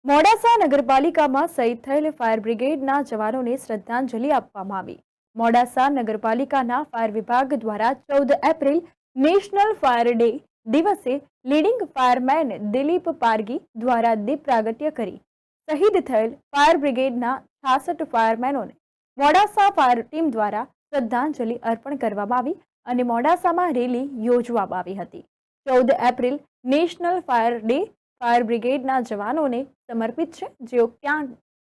મોડાસા નગરપાલિકામાં શહીદ થયેલ ફાયર બ્રિગેડના જવાનોને શ્રદ્ધાંજલિ આપવામાં આવી। મોડાસા નગરપાલિકાના ફાયર વિભાગ દ્વારા 14 એપ્રિલ નેશનલ ફાયર ડે દિવસે લીડિંગ ફાયરમેન દિલીપ પારગી દ્વારા દીપ પ્રાગટ્ય કરી શહીદ થયેલ ફાયર બ્રિગેડના 66 ફાયરમેનોને મોડાસા ફાયર ટીમ દ્વારા શ્રદ્ધાંજલિ અર્પણ કરવામાં આવી અને મોડાસામાં રેલી યોજવામાં આવી હતી। 14 April national fire day fire બ્રિગેડના જવાનોને સમર્પિત છે, જેઓ ક્યાંક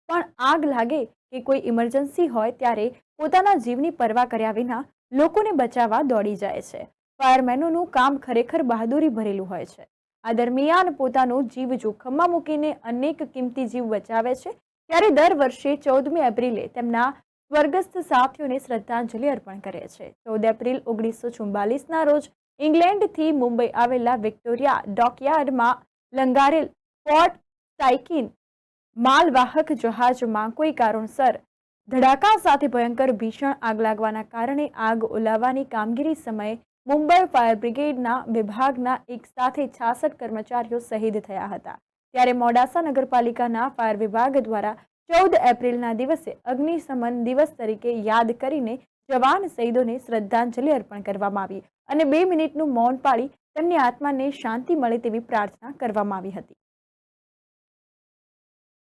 પણ આગ લાગે કે કોઈ ઇમરજન્સી હોય ત્યારે પોતાના જીવની પરવા કર્યા વિના લોકોને બચાવવા દોડી જાય છે। ફાયરમેનોનું કામ ખરેખર બહાદુરી ભરેલું હોય છે। આ દરમિયાન પોતાનો જીવ જોખમમાં મૂકીને અનેક કિંમતી જીવ બચાવે છે, ત્યારે દર વર્ષે 14મી એપ્રિલે તેમના સ્વર્ગસ્થ સાથીઓને શ્રદ્ધાંજલિ અર્પણ કરે છે। 14 એપ્રિલ 1944ના રોજ ઇંગ્લેન્ડથી મુંબઈ આવેલા વિક્ટોરિયા ડોકયાર્ડમાં લંગારેલ પોર્ટ સાઇકિન માલવાહક જહાજમાં કોઈ કારણસર ધડાકા સાથે ભયંકર ભીષણ આગ લાગવાના કારણે આગ ઓલાવવાની કામગીરી સમયે મુંબઈ ફાયર બ્રિગેડના વિભાગના એક સાથે 66 કર્મચારીઓ શહીદ થયા હતા। ત્યારે મોડાસા નગરપાલિકાના ફાયર વિભાગ દ્વારા 14 એપ્રિલના દિવસે અગ્નિશમન દિવસ તરીકે યાદ કરીને જવાન શહીદોને શ્રદ્ધાંજલિ અર્પણ કરવામાં આવી અને 2 મિનિટનું મૌન પાળી તેમની આત્માને શાંતિ મળે તેવી પ્રાર્થના કરવામાં આવી હતી।